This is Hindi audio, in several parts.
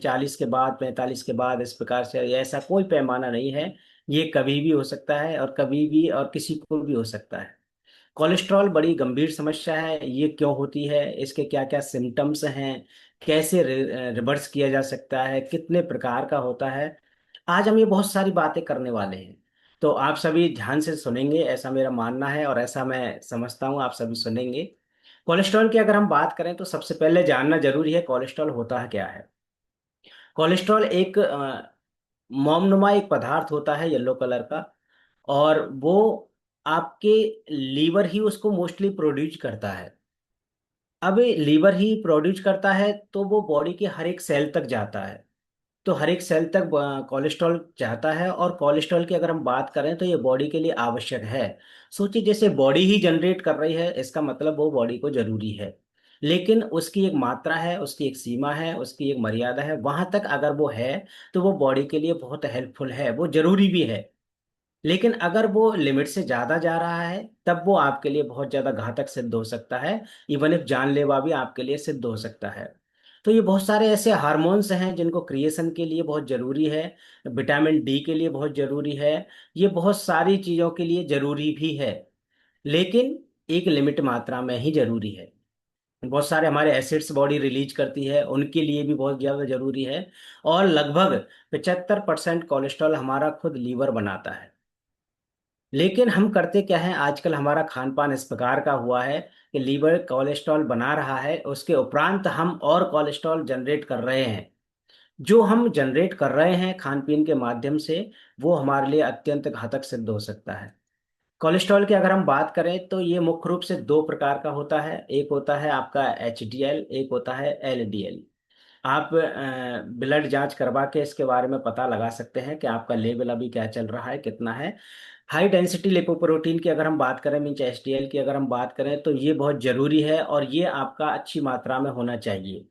40 के बाद, 45 के बाद, इस प्रकार से, ऐसा कोई पैमाना नहीं है। ये कभी भी हो सकता है और कभी भी और किसी को भी हो सकता है। कोलेस्ट्रॉल बड़ी गंभीर समस्या है। ये क्यों होती है, इसके क्या क्या सिम्टम्स हैं, कैसे रिवर्स किया जा सकता है, कितने प्रकार का होता है, आज हम ये बहुत सारी बातें करने वाले हैं। तो आप सभी ध्यान से सुनेंगे, ऐसा मेरा मानना है और ऐसा मैं समझता हूँ, आप सभी सुनेंगे। कोलेस्ट्रॉल की अगर हम बात करें तो सबसे पहले जानना जरूरी है कोलेस्ट्रॉल होता है क्या है। कोलेस्ट्रॉल एक मोमनुमा एक पदार्थ होता है येलो कलर का, और वो आपके लीवर ही उसको मोस्टली प्रोड्यूस करता है। अब लीवर ही प्रोड्यूस करता है तो वो बॉडी के हर एक सेल तक जाता है। तो हर एक सेल तक कोलेस्ट्रॉल जाता है, और कोलेस्ट्रॉल की अगर हम बात करें तो ये बॉडी के लिए आवश्यक है। सोचिए, जैसे बॉडी ही जनरेट कर रही है, इसका मतलब वो बॉडी को जरूरी है। लेकिन उसकी एक मात्रा है, उसकी एक सीमा है, उसकी एक मर्यादा है, वहां तक अगर वो है तो वो बॉडी के लिए बहुत हेल्पफुल है, वो जरूरी भी है। लेकिन अगर वो लिमिट से ज्यादा जा रहा है तब वो आपके लिए बहुत ज्यादा घातक सिद्ध हो सकता है। इवन इफ जानलेवा भी आपके लिए सिद्ध हो सकता है। तो ये बहुत सारे ऐसे हार्मोन्स हैं जिनको क्रिएशन के लिए बहुत जरूरी है। विटामिन डी के लिए बहुत जरूरी है। ये बहुत सारी चीजों के लिए जरूरी भी है, लेकिन एक लिमिट मात्रा में ही जरूरी है। बहुत सारे हमारे एसिड्स बॉडी रिलीज करती है, उनके लिए भी बहुत ज्यादा जरूरी है। और लगभग 75% कोलेस्ट्रॉल हमारा खुद लीवर बनाता है। लेकिन हम करते क्या है, आजकल हमारा खान पान इस प्रकार का हुआ है कि लीवर कोलेस्ट्रॉल बना रहा है, उसके उपरांत हम और कोलेस्ट्रॉल जनरेट कर रहे हैं। जो हम जनरेट कर रहे हैं खान पीन के माध्यम से, वो हमारे लिए अत्यंत घातक सिद्ध हो सकता है। कोलेस्ट्रॉल की अगर हम बात करें तो ये मुख्य रूप से दो प्रकार का होता है। एक होता है आपका एचडीएल, एक होता है एलडीएल। आप ब्लड जांच करवा के इसके बारे में पता लगा सकते हैं कि आपका लेवल अभी क्या चल रहा है, कितना है। हाई डेंसिटी लिपोप्रोटीन की अगर हम बात करें, मीन एचडीएल की अगर हम बात करें, तो ये बहुत जरूरी है और ये आपका अच्छी मात्रा में होना चाहिए।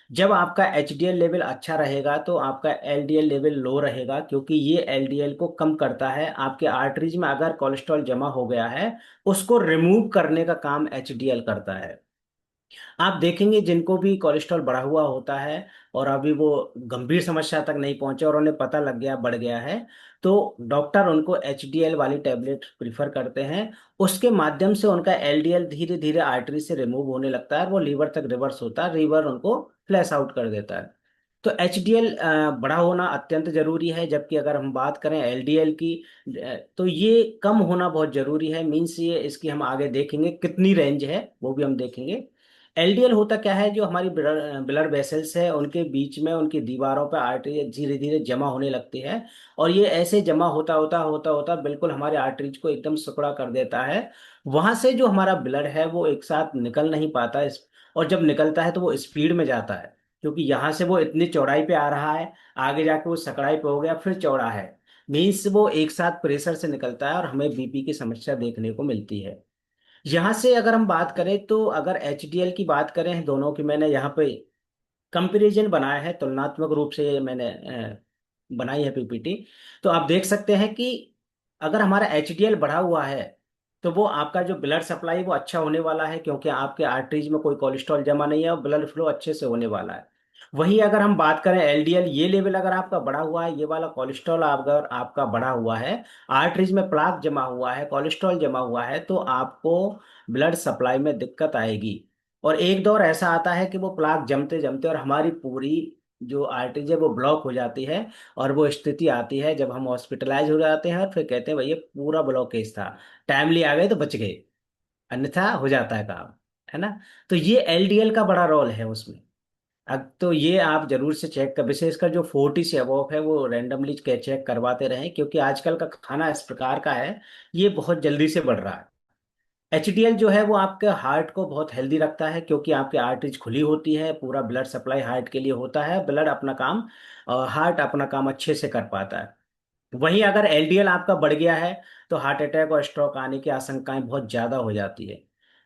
जब आपका एचडीएल लेवल अच्छा रहेगा तो आपका एलडीएल लेवल लो रहेगा, क्योंकि ये एलडीएल को कम करता है। आपके आर्टरीज में अगर कोलेस्ट्रॉल जमा हो गया है, उसको रिमूव करने का काम एचडीएल करता है। आप देखेंगे जिनको भी कोलेस्ट्रॉल बढ़ा हुआ होता है और अभी वो गंभीर समस्या तक नहीं पहुंचे और उन्हें पता लग गया बढ़ गया है, तो डॉक्टर उनको एचडीएल वाली टेबलेट प्रीफर करते हैं। उसके माध्यम से उनका एलडीएल धीरे धीरे आर्टरी से रिमूव होने लगता है, वो लीवर तक रिवर्स होता है, लीवर उनको फ्लैश आउट कर देता है। तो एचडीएल बड़ा होना अत्यंत जरूरी है, जबकि अगर हम बात करें एलडीएल की, तो ये कम होना बहुत जरूरी है। मीन्स ये इसकी हम आगे देखेंगे कितनी रेंज है, वो भी हम देखेंगे। एलडीएल होता क्या है, जो हमारी ब्लड ब्लड वेसल्स है उनके बीच में, उनकी दीवारों पर आर्टरी धीरे धीरे जमा होने लगती है। और ये ऐसे जमा होता होता होता होता बिल्कुल हमारे आर्टरीज को एकदम सिकुड़ा कर देता है। वहां से जो हमारा ब्लड है वो एक साथ निकल नहीं पाता और जब निकलता है तो वो स्पीड में जाता है, क्योंकि यहाँ से वो इतनी चौड़ाई पे आ रहा है, आगे जाके वो सकड़ाई पे हो गया, फिर चौड़ा है। मीन्स वो एक साथ प्रेशर से निकलता है और हमें बीपी की समस्या देखने को मिलती है। यहाँ से अगर हम बात करें तो अगर एचडीएल की बात करें, दोनों की मैंने यहाँ पे कंपैरिजन बनाया है, तुलनात्मक रूप से ये मैंने बनाई है पीपीटी। तो आप देख सकते हैं कि अगर हमारा एचडीएल बढ़ा हुआ है तो वो आपका जो ब्लड सप्लाई वो अच्छा होने वाला है, क्योंकि आपके आर्टरीज में कोई कोलेस्ट्रॉल जमा नहीं है और ब्लड फ्लो अच्छे से होने वाला है। वहीं अगर हम बात करें एलडीएल, ये लेवल अगर आपका बढ़ा हुआ है, ये वाला कोलेस्ट्रॉल अगर आपका बढ़ा हुआ है, आर्टरीज में प्लाक जमा हुआ है, कोलेस्ट्रॉल जमा हुआ है, तो आपको ब्लड सप्लाई में दिक्कत आएगी। और एक दौर ऐसा आता है कि वो प्लाक जमते जमते और हमारी पूरी जो आर्टरीज है वो ब्लॉक हो जाती है। और वो स्थिति आती है जब हम हॉस्पिटलाइज हो जाते हैं और फिर कहते हैं भैया पूरा ब्लॉकेज था, टाइमली आ गए तो बच गए, अन्यथा हो जाता है काम, है ना। तो ये एलडीएल का बड़ा रोल है उसमें। अब तो ये आप जरूर से चेक कर, विशेषकर जो 40 से अबव है वो रैंडमली चेक करवाते रहें, क्योंकि आजकल का खाना इस प्रकार का है, ये बहुत जल्दी से बढ़ रहा है। एचडीएल जो है वो आपके हार्ट को बहुत हेल्दी रखता है, क्योंकि आपकी आर्टरीज खुली होती है, पूरा ब्लड सप्लाई हार्ट के लिए होता है, ब्लड अपना काम, हार्ट अपना काम अच्छे से कर पाता है। वहीं अगर एलडीएल आपका बढ़ गया है तो हार्ट अटैक और स्ट्रोक आने की आशंकाएं बहुत ज्यादा हो जाती है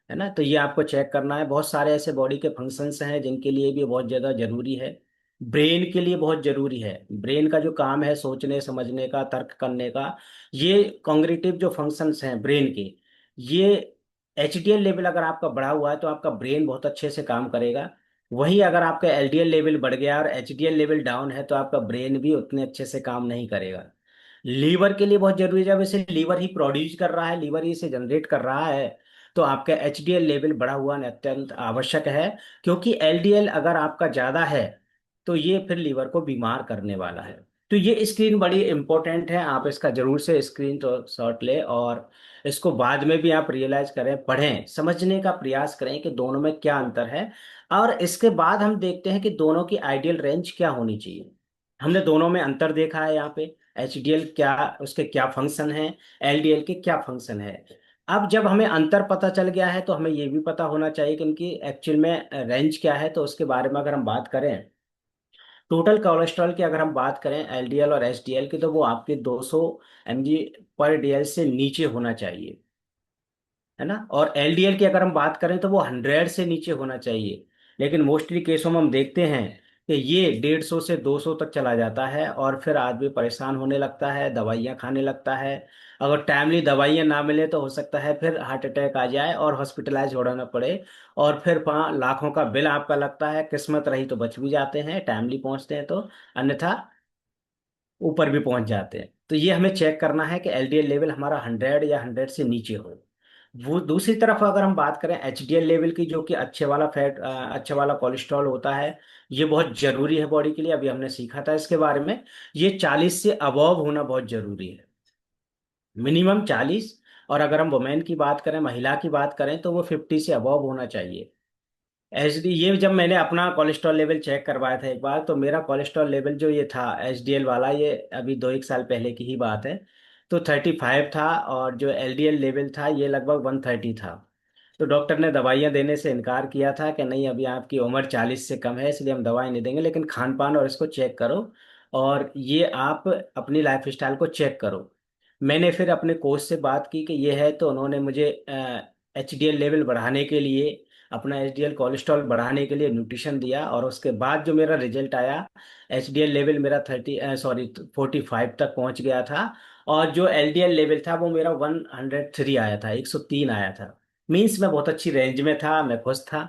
ना। तो ये आपको चेक करना है। बहुत सारे ऐसे बॉडी के फंक्शंस हैं जिनके लिए भी बहुत ज्यादा जरूरी है। ब्रेन के लिए बहुत जरूरी है। ब्रेन का जो काम है सोचने समझने का, तर्क करने का, ये कॉग्निटिव जो फंक्शंस हैं ब्रेन के, ये एचडीएल लेवल अगर आपका बढ़ा हुआ है तो आपका ब्रेन बहुत अच्छे से काम करेगा। वही अगर आपका एलडीएल लेवल बढ़ गया और एचडीएल लेवल डाउन है तो आपका ब्रेन भी उतने अच्छे से काम नहीं करेगा। लीवर के लिए बहुत जरूरी है, जब इसे लीवर ही प्रोड्यूस कर रहा है, लीवर ही इसे जनरेट कर रहा है, तो आपका एचडीएल लेवल बढ़ा हुआ अत्यंत आवश्यक है। क्योंकि एलडीएल अगर आपका ज्यादा है तो ये फिर लीवर को बीमार करने वाला है। तो ये स्क्रीन बड़ी इंपॉर्टेंट है, आप इसका जरूर से स्क्रीन तो शॉट ले, और इसको बाद में भी आप रियलाइज करें, पढ़ें, समझने का प्रयास करें कि दोनों में क्या अंतर है। और इसके बाद हम देखते हैं कि दोनों की आइडियल रेंज क्या होनी चाहिए। हमने दोनों में अंतर देखा है यहाँ पे, एचडीएल क्या, उसके क्या फंक्शन है, एलडीएल के क्या फंक्शन है। अब जब हमें अंतर पता चल गया है तो हमें ये भी पता होना चाहिए कि इनकी एक्चुअल में रेंज क्या है। तो उसके बारे में अगर हम बात करें, टोटल कोलेस्ट्रॉल की अगर हम बात करें एलडीएल और एचडीएल की, तो वो आपके 200 mg पर डीएल से नीचे होना चाहिए, है ना। और एलडीएल की अगर हम बात करें तो वो 100 से नीचे होना चाहिए। लेकिन मोस्टली केसों में हम देखते हैं कि ये 150 से 200 तक चला जाता है, और फिर आदमी परेशान होने लगता है, दवाइयाँ खाने लगता है। अगर टाइमली दवाइयाँ ना मिले तो हो सकता है फिर हार्ट अटैक आ जाए और हॉस्पिटलाइज होना पड़े, और फिर 5 लाखों का बिल आपका लगता है। किस्मत रही तो बच भी जाते हैं, टाइमली पहुंचते हैं तो, अन्यथा ऊपर भी पहुंच जाते हैं। तो ये हमें चेक करना है कि एलडीएल लेवल हमारा 100 या 100 से नीचे हो। वो दूसरी तरफ अगर हम बात करें एचडीएल लेवल की, जो कि अच्छे वाला फैट, अच्छे वाला कोलेस्ट्रॉल होता है, ये बहुत जरूरी है बॉडी के लिए, अभी हमने सीखा था इसके बारे में। ये 40 से अबव होना बहुत जरूरी है, मिनिमम 40। और अगर हम वुमेन की बात करें, महिला की बात करें, तो वो 50 से अबव होना चाहिए। एचडी, ये जब मैंने अपना कोलेस्ट्रॉल लेवल चेक करवाया था एक बार, तो मेरा कोलेस्ट्रॉल लेवल जो ये था एचडीएल वाला, ये अभी 2 एक साल पहले की ही बात है, तो 35 था। और जो एलडीएल लेवल था ये लगभग 130 था। तो डॉक्टर ने दवाइयाँ देने से इनकार किया था कि नहीं, अभी आपकी उम्र 40 से कम है, इसलिए हम दवाई नहीं देंगे, लेकिन खान पान और इसको चेक करो, और ये आप अपनी लाइफ स्टाइल को चेक करो। मैंने फिर अपने कोच से बात की कि ये है, तो उन्होंने मुझे एचडीएल लेवल बढ़ाने के लिए, अपना एचडीएल कोलेस्ट्रॉल बढ़ाने के लिए न्यूट्रिशन दिया। और उसके बाद जो मेरा रिजल्ट आया, एचडीएल लेवल मेरा 45 तक पहुंच गया था, और जो एलडीएल लेवल था वो मेरा 103 आया था, 103 आया था। मीन्स मैं बहुत अच्छी रेंज में था, मैं खुश था।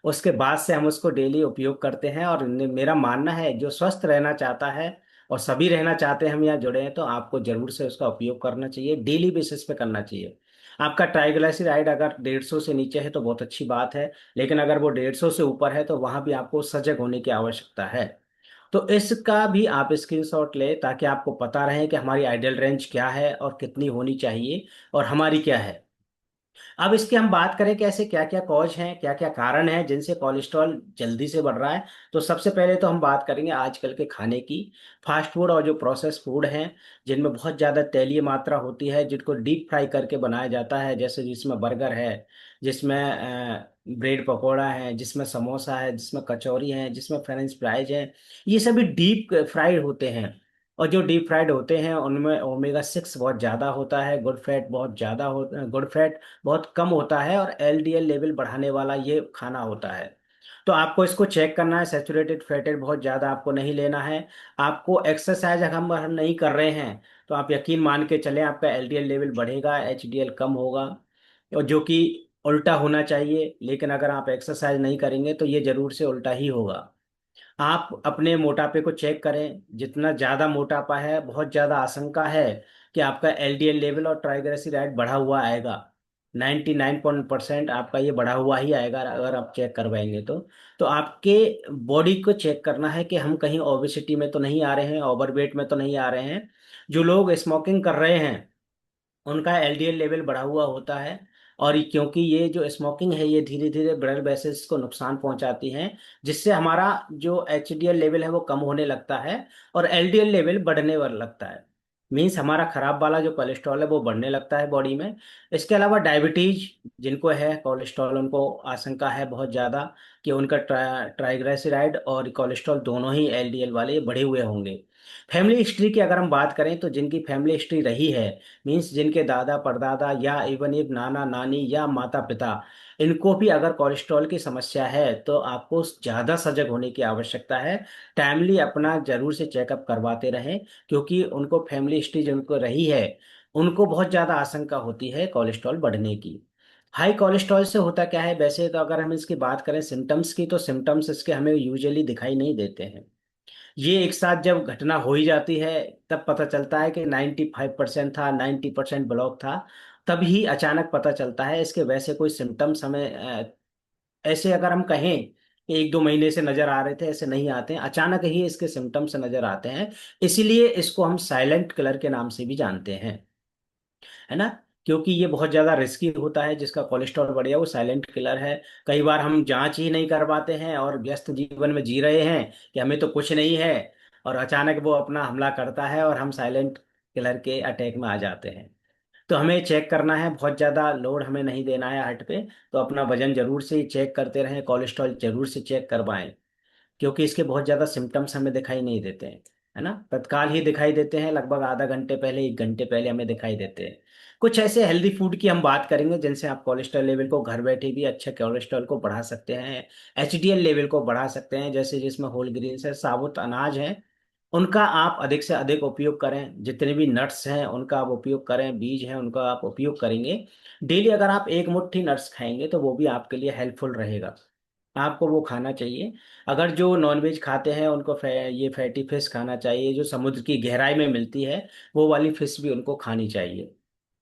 उसके बाद से हम उसको डेली उपयोग करते हैं, और मेरा मानना है जो स्वस्थ रहना चाहता है, और सभी रहना चाहते हैं, हम यहाँ जुड़े हैं, तो आपको जरूर से उसका उपयोग करना चाहिए, डेली बेसिस पे करना चाहिए। आपका ट्राइग्लिसराइड अगर 150 से नीचे है तो बहुत अच्छी बात है, लेकिन अगर वो 150 से ऊपर है तो वहां भी आपको सजग होने की आवश्यकता है। तो इसका भी आप स्क्रीनशॉट ले, ताकि आपको पता रहे कि हमारी आइडियल रेंज क्या है और कितनी होनी चाहिए, और हमारी क्या है। अब इसकी हम बात करें कि ऐसे क्या क्या कॉज हैं, क्या क्या कारण हैं जिनसे कोलेस्ट्रॉल जल्दी से बढ़ रहा है। तो सबसे पहले तो हम बात करेंगे आजकल के खाने की, फास्ट फूड और जो प्रोसेस फूड हैं, जिनमें बहुत ज़्यादा तैलीय मात्रा होती है, जिनको डीप फ्राई करके बनाया जाता है, जैसे जिसमें बर्गर है, जिसमें ब्रेड पकौड़ा है, जिसमें समोसा है, जिसमें कचौरी है, जिसमें फ्रेंच फ्राइज है। ये सभी डीप फ्राइड होते हैं। और जो डीप फ्राइड होते हैं उनमें ओमेगा 6 बहुत ज़्यादा होता है, गुड फैट बहुत ज़्यादा हो, गुड फैट बहुत कम होता है, और एलडीएल लेवल बढ़ाने वाला ये खाना होता है। तो आपको इसको चेक करना है, सैचुरेटेड फैटेड बहुत ज़्यादा आपको नहीं लेना है। आपको एक्सरसाइज अगर हम नहीं कर रहे हैं तो आप यकीन मान के चलें, आपका एलडीएल लेवल बढ़ेगा, एचडीएल कम होगा, और जो कि उल्टा होना चाहिए। लेकिन अगर आप एक्सरसाइज नहीं करेंगे तो ये जरूर से उल्टा ही होगा। आप अपने मोटापे को चेक करें, जितना ज़्यादा मोटापा है बहुत ज़्यादा आशंका है कि आपका एलडीएल लेवल और ट्राइग्लिसराइड बढ़ा हुआ आएगा। 99% आपका ये बढ़ा हुआ ही आएगा अगर आप चेक करवाएंगे तो आपके बॉडी को चेक करना है कि हम कहीं ओबेसिटी में तो नहीं आ रहे हैं, ओवरवेट में तो नहीं आ रहे हैं। जो लोग स्मोकिंग कर रहे हैं उनका एलडीएल लेवल बढ़ा हुआ होता है। और क्योंकि ये जो स्मोकिंग है ये धीरे धीरे ब्लड वेसल्स को नुकसान पहुंचाती है, जिससे हमारा जो एचडीएल लेवल है वो कम होने लगता है, और एलडीएल लेवल बढ़ने वाला लगता है। मीन्स हमारा खराब वाला जो कोलेस्ट्रॉल है वो बढ़ने लगता है बॉडी में। इसके अलावा डायबिटीज जिनको है कोलेस्ट्रॉल, उनको आशंका है बहुत ज़्यादा कि उनका ट्राइग्लिसराइड और कोलेस्ट्रॉल दोनों ही एलडीएल वाले बढ़े हुए होंगे। फैमिली हिस्ट्री की अगर हम बात करें तो जिनकी फैमिली हिस्ट्री रही है, मीन्स जिनके दादा परदादा या इवन एक नाना नानी या माता पिता, इनको भी अगर कोलेस्ट्रॉल की समस्या है तो आपको ज़्यादा सजग होने की आवश्यकता है। टाइमली अपना जरूर से चेकअप करवाते रहें, क्योंकि उनको फैमिली हिस्ट्री जिनको रही है उनको बहुत ज़्यादा आशंका होती है कोलेस्ट्रॉल बढ़ने की। हाई कोलेस्ट्रॉल से होता क्या है, वैसे तो अगर हम इसकी बात करें सिम्टम्स की, तो सिम्टम्स इसके हमें यूजुअली दिखाई नहीं देते हैं। ये एक साथ जब घटना हो ही जाती है, तब पता चलता है कि 95% था, 90% ब्लॉक था, तभी अचानक पता चलता है। इसके वैसे कोई सिम्टम्स हमें ऐसे अगर हम कहें कि 1-2 महीने से नजर आ रहे थे, ऐसे नहीं आते हैं, अचानक ही इसके सिम्टम्स नजर आते हैं। इसीलिए इसको हम साइलेंट किलर के नाम से भी जानते हैं, है ना। क्योंकि ये बहुत ज्यादा रिस्की होता है, जिसका कोलेस्ट्रॉल बढ़ गया वो साइलेंट किलर है। कई बार हम जांच ही नहीं करवाते हैं और व्यस्त जीवन में जी रहे हैं कि हमें तो कुछ नहीं है, और अचानक वो अपना हमला करता है और हम साइलेंट किलर के अटैक में आ जाते हैं। तो हमें चेक करना है, बहुत ज़्यादा लोड हमें नहीं देना है हार्ट पे। तो अपना वजन जरूर से चेक करते रहें, कोलेस्ट्रॉल जरूर से चेक करवाएं, क्योंकि इसके बहुत ज़्यादा सिम्टम्स हमें दिखाई नहीं देते हैं, है ना। तत्काल ही दिखाई देते हैं, लगभग आधा घंटे पहले, 1 घंटे पहले हमें दिखाई देते हैं। कुछ ऐसे हेल्दी फूड की हम बात करेंगे जिनसे आप कोलेस्ट्रॉल लेवल को घर बैठे भी अच्छे कोलेस्ट्रॉल को बढ़ा सकते हैं, एचडीएल लेवल को बढ़ा सकते हैं। जैसे जिसमें होल ग्रेन्स है, साबुत अनाज है, उनका आप अधिक से अधिक उपयोग करें। जितने भी नट्स हैं उनका आप उपयोग करें, बीज हैं उनका आप उपयोग करेंगे। डेली अगर आप एक मुट्ठी नट्स खाएंगे तो वो भी आपके लिए हेल्पफुल रहेगा, आपको वो खाना चाहिए। अगर जो नॉनवेज खाते हैं उनको ये फैटी फिश खाना चाहिए, जो समुद्र की गहराई में मिलती है वो वाली फिश भी उनको खानी चाहिए।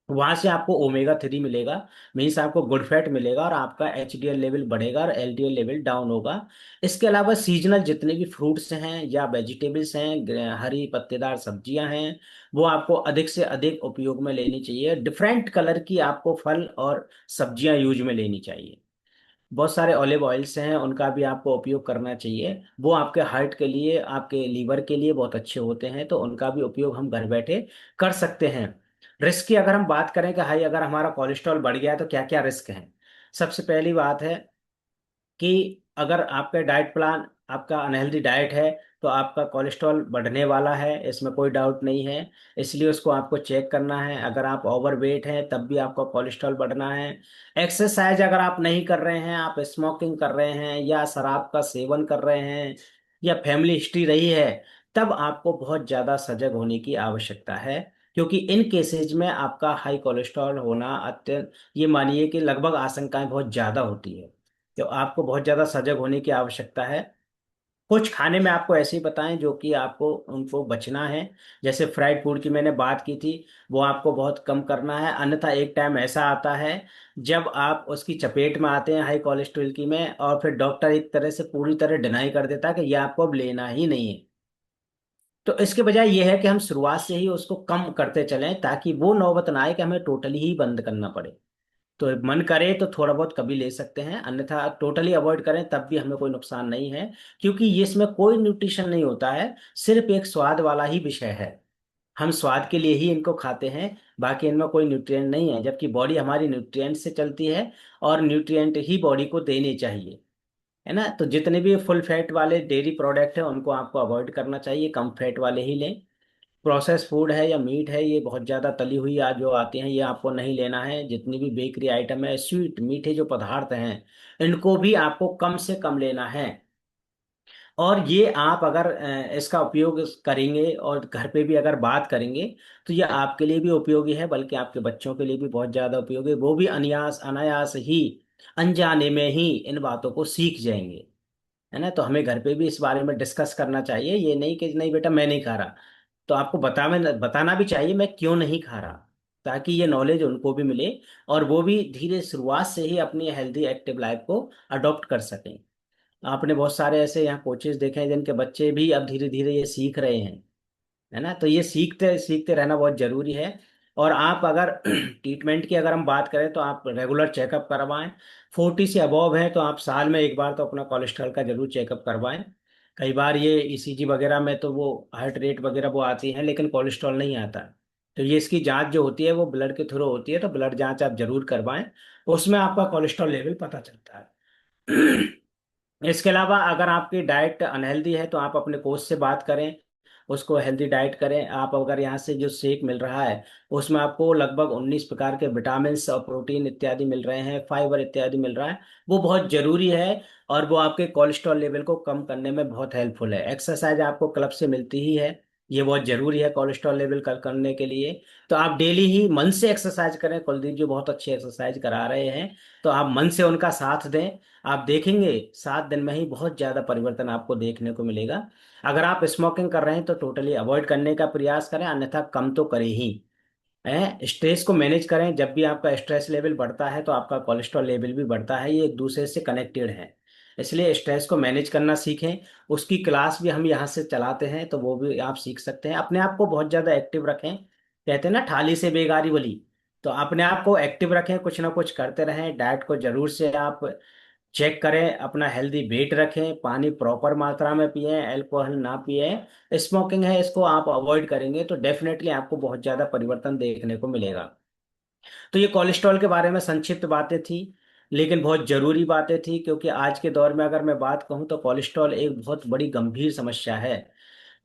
वहां से आपको ओमेगा 3 मिलेगा, मीन्स आपको गुड फैट मिलेगा, और आपका एचडीएल लेवल बढ़ेगा और एलडीएल लेवल डाउन होगा। इसके अलावा सीजनल जितने भी फ्रूट्स हैं या वेजिटेबल्स हैं, हरी पत्तेदार सब्जियां हैं, वो आपको अधिक से अधिक उपयोग में लेनी चाहिए। डिफरेंट कलर की आपको फल और सब्जियां यूज में लेनी चाहिए। बहुत सारे ऑलिव ऑयल्स हैं, उनका भी आपको उपयोग करना चाहिए। वो आपके हार्ट के लिए, आपके लीवर के लिए बहुत अच्छे होते हैं, तो उनका भी उपयोग हम घर बैठे कर सकते हैं। रिस्क की अगर हम बात करें कि हाई अगर हमारा कोलेस्ट्रॉल बढ़ गया है तो क्या क्या रिस्क है। सबसे पहली बात है कि अगर आपका डाइट प्लान, आपका अनहेल्दी डाइट है, तो आपका कोलेस्ट्रॉल बढ़ने वाला है, इसमें कोई डाउट नहीं है। इसलिए उसको आपको चेक करना है। अगर आप ओवरवेट हैं तब भी आपका कोलेस्ट्रॉल बढ़ना है। एक्सरसाइज अगर आप नहीं कर रहे हैं, आप स्मोकिंग कर रहे हैं या शराब का सेवन कर रहे हैं या फैमिली हिस्ट्री रही है, तब आपको बहुत ज़्यादा सजग होने की आवश्यकता है। क्योंकि इन केसेज में आपका हाई कोलेस्ट्रॉल होना अत्यंत, ये मानिए कि लगभग आशंकाएं बहुत ज़्यादा होती है। तो आपको बहुत ज्यादा सजग होने की आवश्यकता है। कुछ खाने में आपको ऐसे ही बताएं जो कि आपको उनको बचना है। जैसे फ्राइड फूड की मैंने बात की थी, वो आपको बहुत कम करना है। अन्यथा एक टाइम ऐसा आता है जब आप उसकी चपेट में आते हैं हाई कोलेस्ट्रॉल की में, और फिर डॉक्टर एक तरह से पूरी तरह डिनाई कर देता है कि ये आपको अब लेना ही नहीं है। तो इसके बजाय ये है कि हम शुरुआत से ही उसको कम करते चलें, ताकि वो नौबत ना आए कि हमें टोटली ही बंद करना पड़े। तो मन करे तो थोड़ा बहुत कभी ले सकते हैं, अन्यथा टोटली अवॉइड करें तब भी हमें कोई नुकसान नहीं है। क्योंकि ये इसमें कोई न्यूट्रिशन नहीं होता है, सिर्फ एक स्वाद वाला ही विषय है। हम स्वाद के लिए ही इनको खाते हैं, बाकी इनमें कोई न्यूट्रिएंट नहीं है, जबकि बॉडी हमारी न्यूट्रिएंट से चलती है, और न्यूट्रिएंट ही बॉडी को देने चाहिए, है ना। तो जितने भी फुल फैट वाले डेयरी प्रोडक्ट हैं उनको आपको अवॉइड करना चाहिए, कम फैट वाले ही लें। प्रोसेस फूड है या मीट है, ये बहुत ज़्यादा तली हुई आज जो आती हैं, ये आपको नहीं लेना है। जितनी भी बेकरी आइटम है, स्वीट मीठे जो पदार्थ हैं, इनको भी आपको कम से कम लेना है। और ये आप अगर इसका उपयोग करेंगे और घर पे भी अगर बात करेंगे, तो ये आपके लिए भी उपयोगी है, बल्कि आपके बच्चों के लिए भी बहुत ज़्यादा उपयोगी है। वो भी अनायास अनायास ही, अनजाने में ही इन बातों को सीख जाएंगे, है ना। तो हमें घर पे भी इस बारे में डिस्कस करना चाहिए। ये नहीं कि नहीं बेटा मैं नहीं खा रहा, तो आपको बताना भी चाहिए मैं क्यों नहीं खा रहा, ताकि ये नॉलेज उनको भी मिले, और वो भी धीरे शुरुआत से ही अपनी हेल्दी एक्टिव लाइफ को अडॉप्ट कर सकें। आपने बहुत सारे ऐसे यहाँ कोचेस देखे हैं जिनके बच्चे भी अब धीरे धीरे ये सीख रहे हैं, है ना। तो ये सीखते सीखते रहना बहुत जरूरी है। और आप अगर ट्रीटमेंट की अगर हम बात करें तो आप रेगुलर चेकअप करवाएं। 40 से अबव है तो आप साल में एक बार तो अपना कोलेस्ट्रॉल का जरूर चेकअप करवाएं। कई बार ये ईसीजी वगैरह में तो वो हार्ट रेट वगैरह वो आती है, लेकिन कोलेस्ट्रॉल नहीं आता। तो ये इसकी जांच जो होती है वो ब्लड के थ्रू होती है, तो ब्लड जांच आप जरूर करवाएं, उसमें आपका कोलेस्ट्रॉल लेवल पता चलता है। इसके अलावा अगर आपकी डाइट अनहेल्दी है तो आप अपने कोच से बात करें, उसको हेल्दी डाइट करें। आप अगर यहाँ से जो शेक मिल रहा है उसमें आपको लगभग 19 प्रकार के विटामिन और प्रोटीन इत्यादि मिल रहे हैं, फाइबर इत्यादि मिल रहा है, वो बहुत जरूरी है। और वो आपके कोलेस्ट्रॉल लेवल को कम करने में बहुत हेल्पफुल है। एक्सरसाइज आपको क्लब से मिलती ही है, ये बहुत जरूरी है कोलेस्ट्रॉल लेवल करने के लिए। तो आप डेली ही मन से एक्सरसाइज करें, कुलदीप जी बहुत अच्छी एक्सरसाइज करा रहे हैं, तो आप मन से उनका साथ दें। आप देखेंगे 7 दिन में ही बहुत ज्यादा परिवर्तन आपको देखने को मिलेगा। अगर आप स्मोकिंग कर रहे हैं तो टोटली अवॉइड करने का प्रयास करें, अन्यथा कम तो करें ही। स्ट्रेस को मैनेज करें, जब भी आपका स्ट्रेस लेवल बढ़ता है तो आपका कोलेस्ट्रॉल लेवल भी बढ़ता है, ये एक दूसरे से कनेक्टेड है। इसलिए स्ट्रेस को मैनेज करना सीखें। उसकी क्लास भी हम यहाँ से चलाते हैं, तो वो भी आप सीख सकते हैं। अपने आप को बहुत ज़्यादा एक्टिव रखें, कहते हैं ना थाली से बेगारी वाली। तो अपने आप को एक्टिव रखें, कुछ ना कुछ करते रहें। डाइट को जरूर से आप चेक करें, अपना हेल्दी वेट रखें, पानी प्रॉपर मात्रा में पिएं, अल्कोहल ना पिएं। स्मोकिंग है इसको आप अवॉइड करेंगे तो डेफिनेटली आपको बहुत ज़्यादा परिवर्तन देखने को मिलेगा। तो ये कोलेस्ट्रॉल के बारे में संक्षिप्त बातें थी, लेकिन बहुत जरूरी बातें थी, क्योंकि आज के दौर में अगर मैं बात कहूँ तो कोलेस्ट्रॉल एक बहुत बड़ी गंभीर समस्या है।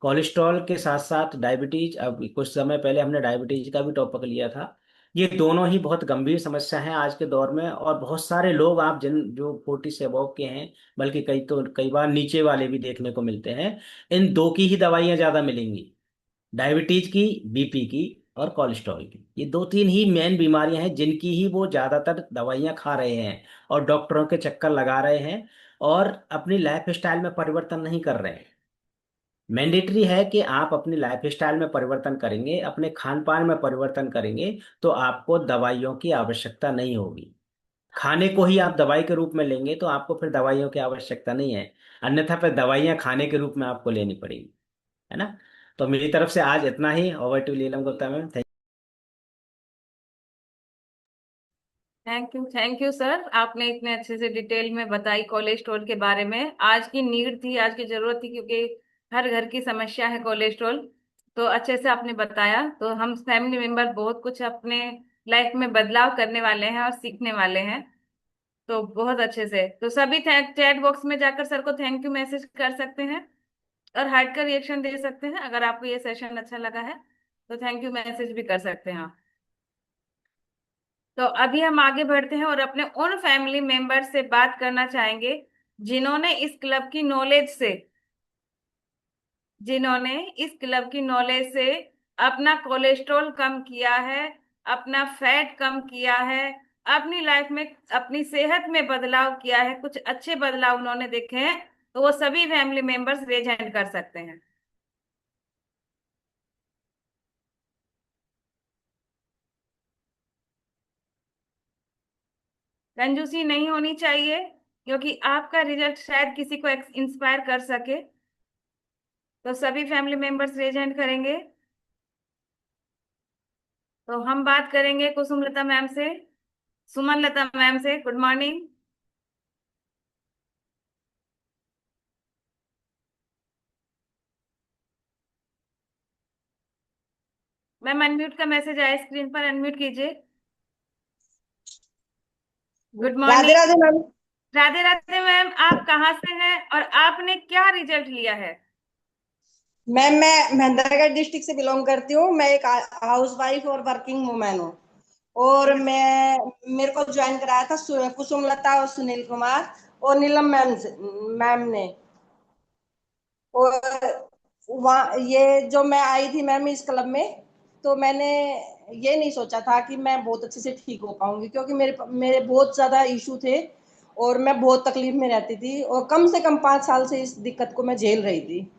कोलेस्ट्रॉल के साथ साथ डायबिटीज, अब कुछ समय पहले हमने डायबिटीज का भी टॉपिक लिया था। ये दोनों ही बहुत गंभीर समस्या है आज के दौर में, और बहुत सारे लोग आप जिन जो 40 से अबव के हैं, बल्कि कई बार नीचे वाले भी देखने को मिलते हैं, इन दो की ही दवाइयाँ ज्यादा मिलेंगी। डायबिटीज की, बीपी की और कोलेस्ट्रॉल की, ये दो तीन ही मेन बीमारियां हैं जिनकी ही वो ज्यादातर दवाइयां खा रहे हैं और डॉक्टरों के चक्कर लगा रहे हैं, और अपनी लाइफ स्टाइल में परिवर्तन नहीं कर रहे हैं। मैंडेटरी है कि आप अपनी लाइफ स्टाइल में परिवर्तन करेंगे, अपने खान पान में परिवर्तन करेंगे, तो आपको दवाइयों की आवश्यकता नहीं होगी। खाने को ही आप दवाई के रूप में लेंगे तो आपको फिर दवाइयों की आवश्यकता नहीं है, अन्यथा फिर दवाइयाँ खाने के रूप में आपको लेनी पड़ेगी, है ना। तो मेरी तरफ से आज इतना ही। Over to Neelam Gupta ma'am. Thank you sir, आपने इतने अच्छे से डिटेल में बताई कोलेस्ट्रॉल के बारे में। आज की नीड थी, आज की जरूरत थी, क्योंकि हर घर की समस्या है कोलेस्ट्रॉल। तो अच्छे से आपने बताया, तो हम फैमिली मेंबर बहुत कुछ अपने लाइफ में बदलाव करने वाले हैं और सीखने वाले हैं। तो बहुत अच्छे से, तो सभी चैट बॉक्स में जाकर सर को थैंक यू मैसेज कर सकते हैं और हार्ट का रिएक्शन दे सकते हैं। अगर आपको ये सेशन अच्छा लगा है तो थैंक यू मैसेज भी कर सकते हैं आप। तो अभी हम आगे बढ़ते हैं और अपने उन फैमिली मेंबर से बात करना चाहेंगे जिन्होंने इस क्लब की नॉलेज से जिन्होंने इस क्लब की नॉलेज से अपना कोलेस्ट्रॉल कम किया है, अपना फैट कम किया है, अपनी लाइफ में अपनी सेहत में बदलाव किया है, कुछ अच्छे बदलाव उन्होंने देखे हैं। तो वो सभी फैमिली मेंबर्स रेज हैंड कर सकते हैं। कंजूसी नहीं होनी चाहिए, क्योंकि आपका रिजल्ट शायद किसी को इंस्पायर कर सके। तो सभी फैमिली मेंबर्स रेज हैंड करेंगे। तो हम बात करेंगे कुसुम लता मैम से, सुमन लता मैम से। Good morning ma'am. अनम्यूट का मैसेज आया स्क्रीन पर, अनम्यूट कीजिए। Good Radhe morning. Radhe ma'am. Radhe Radhe ma'am, आप कहाँ से हैं और आपने क्या रिजल्ट लिया है? मैम मैं महेंद्रगढ़ डिस्ट्रिक्ट से बिलोंग करती हूँ। मैं एक हाउस वाइफ और वर्किंग वुमेन हूँ। और मैं मेरे को ज्वाइन कराया था कुसुम लता और सुनील कुमार और नीलम मैम ने। और वहाँ ये जो मैं आई थी मैम इस क्लब में, तो मैंने ये नहीं सोचा था कि मैं बहुत अच्छे से ठीक हो पाऊंगी, क्योंकि मेरे मेरे बहुत ज्यादा इशू थे और मैं बहुत तकलीफ में रहती थी और कम से कम 5 साल से इस दिक्कत को मैं झेल रही थी।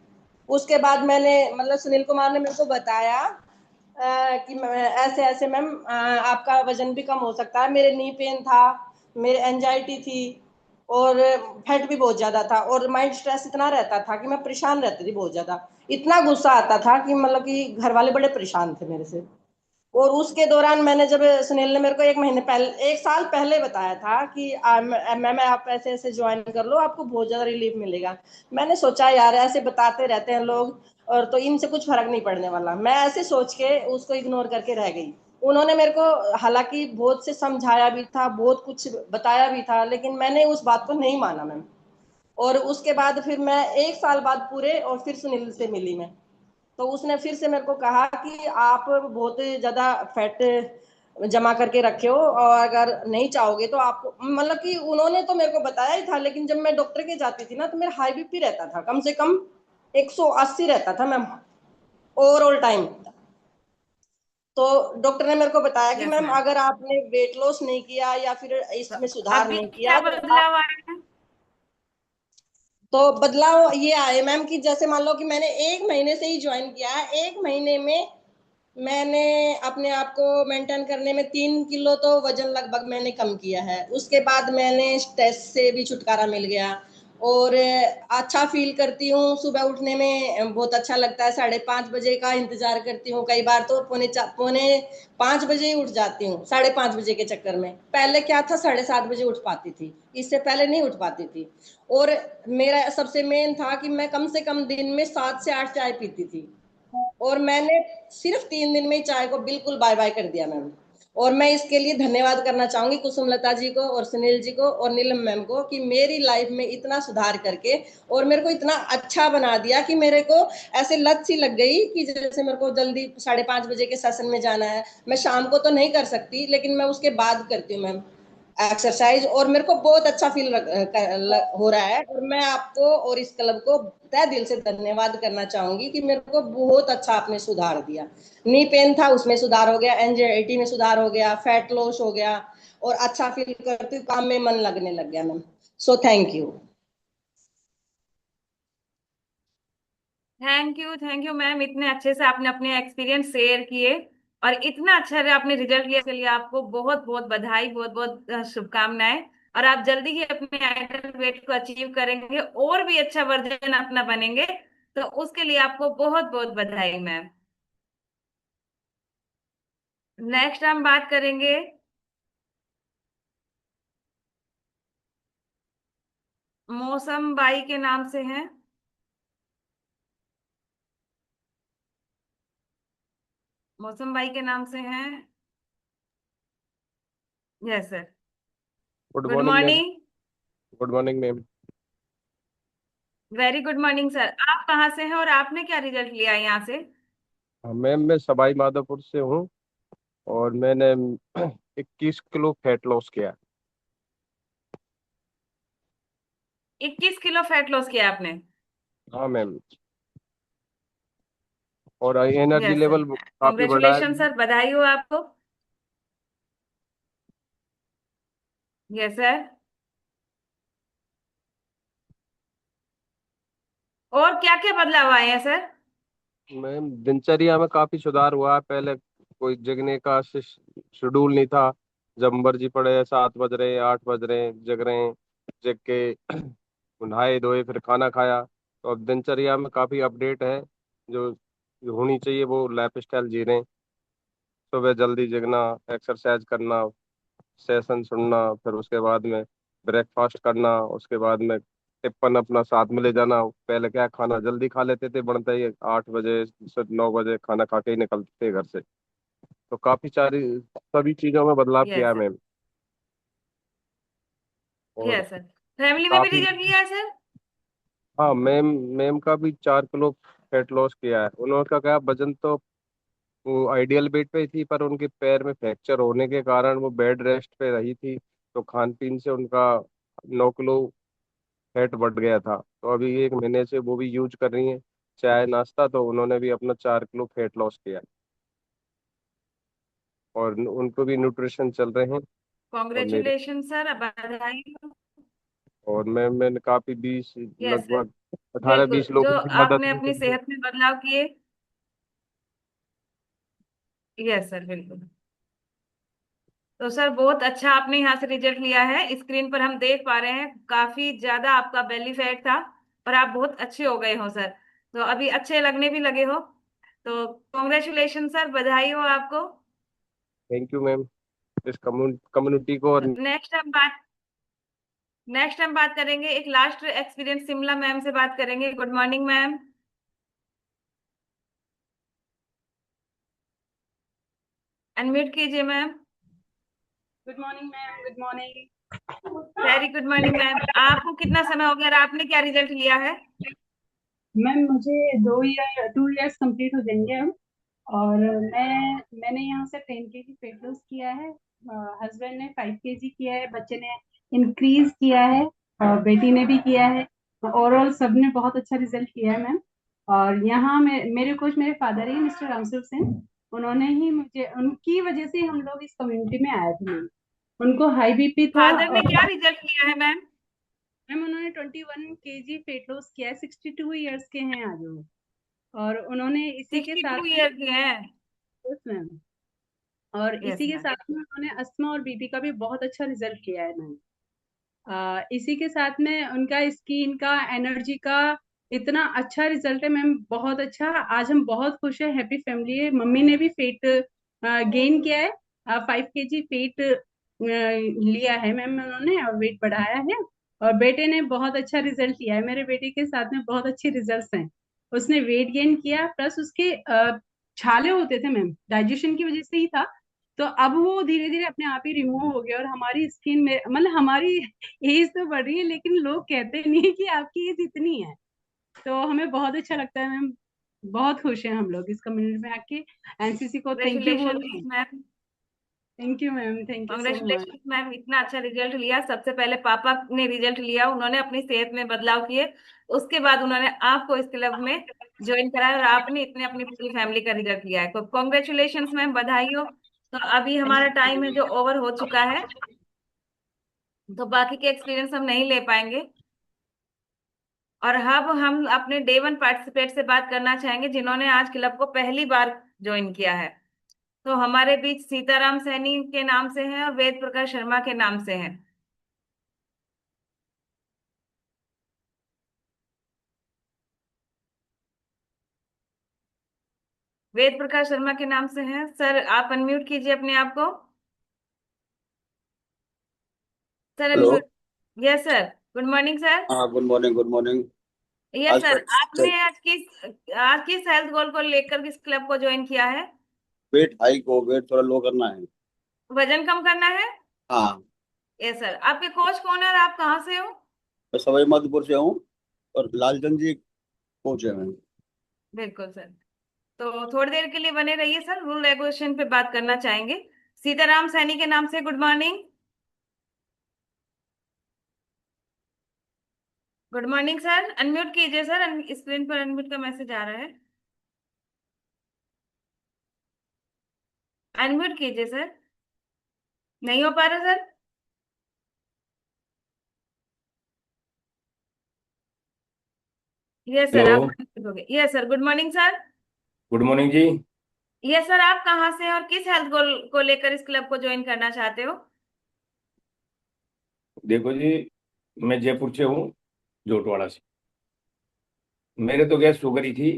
उसके बाद मैंने मतलब सुनील कुमार ने मेरे को बताया कि ऐसे ऐसे मैम आपका वजन भी कम हो सकता है। मेरे नी पेन था, मेरे एंजाइटी थी और फैट भी बहुत ज्यादा था और माइंड स्ट्रेस इतना रहता था कि मैं परेशान रहती थी बहुत ज्यादा। इतना गुस्सा आता था कि मतलब कि घर वाले बड़े परेशान थे मेरे से। और उसके दौरान मैंने जब सुनील ने मेरे को 1 महीने पहले 1 साल पहले बताया था कि मैम आप ऐसे ऐसे ज्वाइन कर लो, आपको बहुत ज्यादा रिलीफ मिलेगा। मैंने सोचा यार ऐसे बताते रहते हैं लोग और तो इनसे कुछ फर्क नहीं पड़ने वाला, मैं ऐसे सोच के उसको इग्नोर करके रह गई। उन्होंने मेरे को हालांकि बहुत से समझाया भी था, बहुत कुछ बताया भी था, लेकिन मैंने उस बात को नहीं माना मैम। और उसके बाद फिर मैं 1 साल बाद पूरे और फिर सुनील से मिली मैं। तो उसने फिर से मेरे को कहा कि आप बहुत ज्यादा फैट जमा करके रखे हो और अगर नहीं चाहोगे तो आपको मतलब कि उन्होंने तो मेरे को बताया ही था, लेकिन जब मैं डॉक्टर के जाती थी ना तो मेरा हाई बीपी रहता था, कम से कम 180 रहता था मैम। Overall time. तो डॉक्टर ने मेरे को बताया कि यस मैम मैम। अगर आपने वेट लॉस नहीं किया या फिर तो इसमें सुधार अभी नहीं क्या किया तो आप। बदलाव आया है? तो बदलाव ये आए मैम कि जैसे मान लो कि मैंने 1 महीने से ही ज्वाइन किया है, 1 महीने में मैंने अपने आप को मेंटेन करने में 3 किलो तो वजन लगभग मैंने कम किया है। उसके बाद मैंने स्ट्रेस से भी छुटकारा मिल गया और अच्छा फील करती हूँ। सुबह उठने में बहुत अच्छा लगता है। 5:30 बजे का इंतजार करती हूँ, कई बार तो पौने 5 बजे ही उठ जाती हूँ, 5:30 बजे के चक्कर में। पहले क्या था, 7:30 बजे उठ पाती थी, इससे पहले नहीं उठ पाती थी। और मेरा सबसे मेन था कि मैं कम से कम दिन में 7 से 8 चाय पीती थी, और मैंने सिर्फ 3 दिन में ही चाय को बिल्कुल बाय बाय कर दिया मैम। और मैं इसके लिए धन्यवाद करना चाहूंगी कुसुमलता जी को और सुनील जी को और नीलम मैम को कि मेरी लाइफ में इतना सुधार करके और मेरे को इतना अच्छा बना दिया कि मेरे को ऐसे लत सी लग गई कि जैसे मेरे को जल्दी 5:30 बजे के सेशन में जाना है। मैं शाम को तो नहीं कर सकती, लेकिन मैं उसके बाद करती हूँ मैम एक्सरसाइज, और मेरे को बहुत अच्छा फील हो रहा है। और मैं आपको और इस क्लब को तहे दिल से धन्यवाद करना चाहूंगी कि मेरे को बहुत अच्छा आपने सुधार दिया। नी पेन था उसमें सुधार हो गया, एंजाइटी में सुधार हो गया, फैट लॉस हो गया, और अच्छा फील करती हूँ, काम में मन लगने लग गया ma'am. So thank you. Thank you ma'am, इतने अच्छे से आपने अपने एक्सपीरियंस शेयर किए और इतना अच्छा आपने रिजल्ट लिया, इसके लिए आपको बहुत बहुत बधाई, बहुत बहुत शुभकामनाएं। और आप जल्दी ही अपने आइडल वेट को अचीव करेंगे और भी अच्छा वर्जन अपना बनेंगे, तो उसके लिए आपको बहुत बहुत बधाई मैम। नेक्स्ट हम बात करेंगे मौसम बाई के नाम से हैं। मौसम बाई के नाम से हैं। Yes sir. Good good morning ma'am. Morning. Good morning ma'am. Very good morning sir. आप कहाँ से हैं और आपने क्या रिजल्ट लिया है यहाँ से? हाँ मैम, मैं सवाई माधोपुर से हूँ और मैंने 21 किलो फैट लॉस किया है। 21 किलो फैट लॉस किया आपने? हाँ मैम, और एनर्जी यस सर। लेवल काफी बढ़ा है। कॉन्ग्रेचुलेशन सर, बधाई हो आपको। Yes sir. और क्या क्या बदलाव आए हैं सर? मैम, दिनचर्या में काफी सुधार हुआ है। पहले कोई जगने का शेड्यूल नहीं था। जब मर्जी पड़े, 7 बज रहे हैं, 8 बज रहे हैं, जग रहे हैं। जग के नहाए धोए फिर खाना खाया। तो अब दिनचर्या में काफी अपडेट है। जो होनी चाहिए वो लाइफ स्टाइल जी रहे हैं। सुबह जल्दी जगना, एक्सरसाइज करना, सेशन सुनना, फिर उसके बाद में ब्रेकफास्ट करना, उसके बाद में टिफिन अपना साथ में ले जाना। पहले क्या, खाना जल्दी खा लेते थे, बनते ही 8 बजे से 9 बजे खाना खा के ही निकलते थे घर से। तो काफी सारी सभी चीजों में बदलाव किया यस है सर। मैम। और यस सर। फैमिली में भी काफी। रिजल्ट लिया है सर? हाँ मैम, मैम का भी 4 किलो फैट लॉस किया है। उन्होंने का क्या, वजन तो वो आइडियल वेट पे थी, पर उनके पैर में फ्रैक्चर होने के कारण वो बेड रेस्ट पे रही थी। तो खान पीन से उनका 9 किलो फैट बढ़ गया था। तो अभी 1 महीने से वो भी यूज कर रही हैं चाय नाश्ता, तो उन्होंने भी अपना 4 किलो फैट लॉस किया। और उनको भी न्यूट्रिशन चल रहे हैं। और मेरे कॉन्ग्रेचुलेशन सर, बधाई हो। और मैंने काफी 20 यस सर। लगभग 18-20 बिल्कुल, जो लोगों की मदद आपने भी अपनी करी है। सेहत में बदलाव किए। यस सर, बिल्कुल। तो सर बहुत अच्छा आपने यहाँ से रिजल्ट लिया है, स्क्रीन पर हम देख पा रहे हैं काफी ज्यादा आपका बेली फैट था और आप बहुत अच्छे हो गए हो सर। तो अभी अच्छे लगने भी लगे हो। तो कॉन्ग्रेचुलेशन सर, बधाई हो आपको। Thank you ma'am. इस कम्युनिटी को और नेक्स्ट हम बात करेंगे, एक लास्ट एक्सपीरियंस शिमला मैम से बात करेंगे। Good morning ma'am. अनम्यूट कीजिए ma'am. Good morning ma'am, good morning. Very good morning ma'am. आपको कितना समय हो गया और आपने क्या रिजल्ट लिया है? मैम मुझे 2 इयर्स कंप्लीट हो जाएंगे अब। और मैंने यहाँ से 10 kg वेट लॉस किया है। हस्बैंड ने 5 kg किया है, बच्चे ने इंक्रीज किया है, बेटी ने भी किया है। ओवरऑल सबने बहुत अच्छा रिजल्ट किया है मैम। और यहाँ मेरे कोच मेरे फादर ही मिस्टर रामस्वरूप सिंह, उन्होंने ही मुझे, उनकी वजह से हम लोग इस कम्युनिटी में आए थे मैम। उनको हाई बीपी था फादर ने और क्या रिजल्ट लिया है मैम? मैम उन्होंने 21 kg वेट लॉस किया है, 62 ईयर्स के हैं आज वो। और उन्होंने इसी के 62 साथ में, ईयर की हैं? यस मैम, और यस इसी के मैम। साथ में उन्होंने अस्थमा और बीपी का भी बहुत अच्छा रिजल्ट किया है मैम। इसी के साथ में उनका स्किन का, एनर्जी का इतना अच्छा रिजल्ट है मैम, बहुत अच्छा। आज हम बहुत खुश हैं, हैप्पी फैमिली है। मम्मी ने भी वेट गेन किया है, 5 kg वेट लिया है मैम उन्होंने, और वेट बढ़ाया है। और बेटे ने बहुत अच्छा रिजल्ट लिया है, मेरे बेटे के साथ में बहुत अच्छे रिजल्ट्स हैं। उसने वेट गेन किया, प्लस उसके छाले होते थे मैम, डाइजेशन की वजह से ही था। तो अब वो धीरे धीरे अपने आप ही रिमूव हो गया, और हमारी स्किन में, मतलब हमारी एज तो बढ़ रही है, लेकिन लोग कहते नहीं है कि आपकी एज इतनी है। तो हमें बहुत अच्छा लगता है मैम, बहुत खुश हैं हम लोग इस कम्युनिटी में आके। एनसीसी को थैंक यू बोल रहे कॉन्ग्रेचुलेशन हैं। Ma'am. Thank you ma'am, thank you so much. Congratulation ma'am, इतना अच्छा रिजल्ट लिया। सबसे पहले पापा ने रिजल्ट लिया, उन्होंने अपनी सेहत में बदलाव किए, उसके बाद उन्होंने आपको इस क्लब में ज्वाइन कराया, और आपने इतने अपनी पूरी फैमिली का रिजल्ट लिया है। तो कॉन्ग्रेचुलेशन मैम, बधाई हो। तो अभी हमारा टाइम है जो ओवर हो चुका है, तो बाकी के एक्सपीरियंस हम नहीं ले पाएंगे। और अब हम अपने डे वन पार्टिसिपेट से बात करना चाहेंगे, जिन्होंने आज क्लब को पहली बार ज्वाइन किया है। तो हमारे बीच सीताराम सैनी के नाम से हैं और वेद प्रकाश शर्मा के नाम से हैं। वेद प्रकाश शर्मा के नाम से हैं सर, आप अनम्यूट कीजिए अपने आप को। Sir hello. Unmute. Yes sir. Good morning sir. हाँ, good morning, good morning. Yes आज सर, का आपने आज किस हेल्थ गोल को लेकर किस क्लब को ज्वाइन किया है? वेट हाई को वेट थोड़ा लो करना है। वजन कम करना है? हाँ। Yes sir. आपके कोच कौन है और आप कहाँ से हो? मैं सवाई माधोपुर से हूँ और लालचंद जी कोच है मैं। बिल्कुल सर। तो थोड़ी देर के लिए बने रहिए सर, रूल रेगुलेशन पे बात करना चाहेंगे। सीताराम सैनी के नाम से good morning. Good morning sir, unmute कीजिए सर, स्क्रीन पर अनम्यूट का मैसेज आ रहा है। अनम्यूट कीजिए सर। नहीं हो पा रहा सर। यस सर, आप हेलो। unmute हो गए। Yes sir, good morning sir. Good morning जी। यस सर, आप कहाँ से हैं और किस हेल्थ गोल को लेकर इस क्लब को ज्वाइन करना चाहते हो? देखो जी, मैं जयपुर से हूँ, जोटवाड़ा से। मेरे तो गैस शुगर ही थी,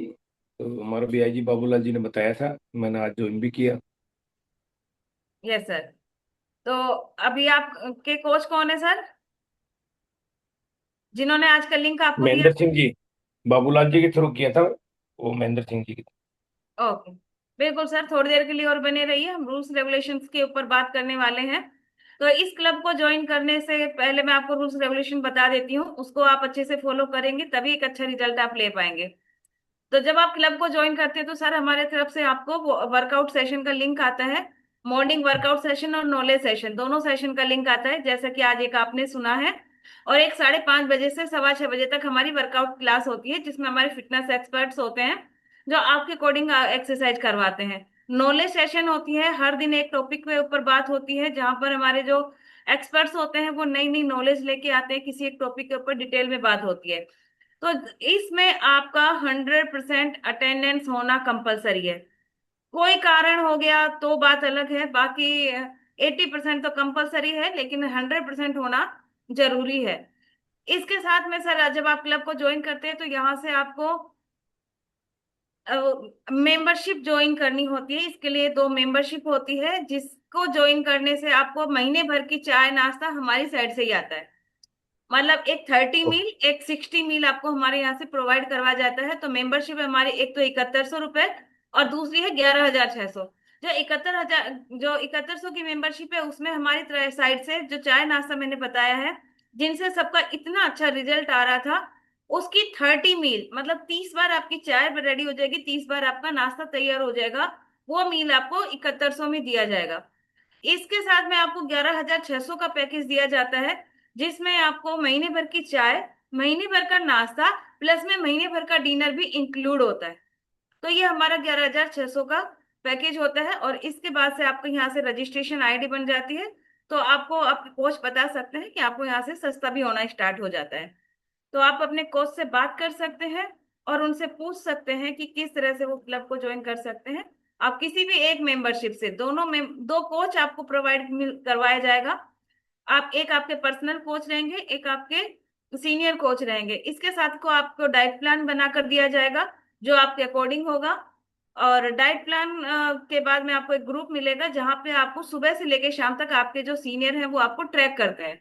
तो हमारे भैया जी बाबूलाल जी ने बताया था, मैंने आज ज्वाइन भी किया। Yes sir. तो अभी आप के कोच कौन है सर, जिन्होंने आज का लिंक आपको दिया? महेंद्र सिंह जी, बाबूलाल जी के थ्रू किया था, वो महेंद्र सिंह जी की। ओके। बिल्कुल सर, थोड़ी देर के लिए और बने रहिए, हम रूल्स रेगुलेशंस के ऊपर बात करने वाले हैं। तो इस क्लब को ज्वाइन करने से पहले मैं आपको रूल्स रेगुलेशन बता देती हूँ, उसको आप अच्छे से फॉलो करेंगे तभी एक अच्छा रिजल्ट आप ले पाएंगे। तो जब आप क्लब को ज्वाइन करते हैं तो सर हमारे तरफ से आपको वर्कआउट सेशन का लिंक आता है। मॉर्निंग वर्कआउट सेशन और नॉलेज सेशन, दोनों सेशन का लिंक आता है, जैसा कि आज एक आपने सुना है। और एक 5:30 बजे से 6:15 बजे तक हमारी वर्कआउट क्लास होती है, जिसमें हमारे फिटनेस एक्सपर्ट्स होते हैं जो आपके अकॉर्डिंग एक्सरसाइज करवाते हैं। नॉलेज सेशन होती है, हर दिन एक टॉपिक के ऊपर बात होती है, जहां पर हमारे जो एक्सपर्ट्स होते हैं वो नई नई नॉलेज लेके आते हैं, किसी एक टॉपिक के ऊपर डिटेल में बात होती है। तो इसमें आपका 100% अटेंडेंस होना कंपलसरी है। कोई कारण हो गया तो बात अलग है, बाकी 80% तो कंपलसरी है, लेकिन 100% होना जरूरी है। इसके साथ में सर, जब आप क्लब को ज्वाइन करते हैं तो यहाँ से आपको मेंबरशिप ज्वाइन करनी होती है। इसके लिए 2 मेंबरशिप होती है, जिसको ज्वाइन करने से आपको महीने भर की चाय नाश्ता हमारी साइड से ही आता है। मतलब एक 30 मील, एक 60 मील आपको हमारे यहाँ से प्रोवाइड करवा जाता है। तो मेंबरशिप हमारी एक तो 7100 रुपए, और दूसरी है 11,600। जो 7100 की मेंबरशिप है, उसमें हमारी साइड से जो चाय नाश्ता मैंने बताया है, जिनसे सबका इतना अच्छा रिजल्ट आ रहा था, उसकी 30 मील, मतलब 30 बार आपकी चाय रेडी हो जाएगी, 30 बार आपका नाश्ता तैयार हो जाएगा। वो मील आपको 7100 में दिया जाएगा। इसके साथ में आपको 11,600 का पैकेज दिया जाता है, जिसमें आपको महीने भर की चाय, महीने भर का नाश्ता प्लस में महीने भर का डिनर भी इंक्लूड होता है। तो ये हमारा 11,600 का पैकेज होता है। और इसके बाद से आपको यहाँ से रजिस्ट्रेशन आईडी बन जाती है। तो आपको आपके कोच बता सकते हैं कि आपको यहाँ से सस्ता भी होना स्टार्ट हो जाता है। तो आप अपने कोच से बात कर सकते हैं और उनसे पूछ सकते हैं कि किस तरह से वो क्लब को ज्वाइन कर सकते हैं। आप किसी भी एक मेंबरशिप से दो कोच आपको प्रोवाइड करवाया जाएगा। आप एक आपके पर्सनल कोच रहेंगे, एक आपके सीनियर कोच रहेंगे। इसके साथ को आपको डाइट प्लान बना कर दिया जाएगा जो आपके अकॉर्डिंग होगा। और डाइट प्लान के बाद में आपको एक ग्रुप मिलेगा जहां पे आपको सुबह से लेकर शाम तक आपके जो सीनियर हैं वो आपको ट्रैक करते हैं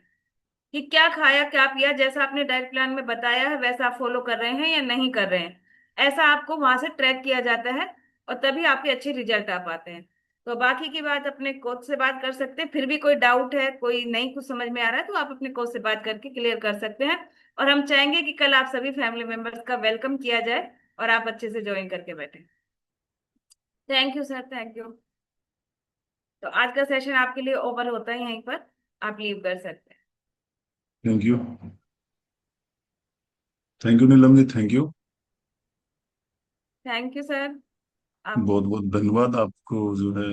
कि क्या खाया क्या पिया, जैसा आपने डाइट प्लान में बताया है वैसा आप फॉलो कर रहे हैं या नहीं कर रहे हैं। ऐसा आपको वहां से ट्रैक किया जाता है और तभी आपके अच्छे रिजल्ट आ पाते हैं। तो बाकी की बात अपने कोच से बात कर सकते हैं। फिर भी कोई डाउट है, कोई नहीं कुछ समझ में आ रहा है, तो आप अपने कोच से बात करके क्लियर कर सकते हैं। और हम चाहेंगे कि कल आप सभी फैमिली मेंबर्स का वेलकम किया जाए और आप अच्छे से ज्वाइन करके बैठे। Thank you sir, thank you. तो आज का सेशन आपके लिए ओवर होता है यहीं पर, आप लीव कर सकते हैं। Thank you. Thank you Neelam ji, thank you. Thank you sir. आप बहुत बहुत धन्यवाद आपको, जो है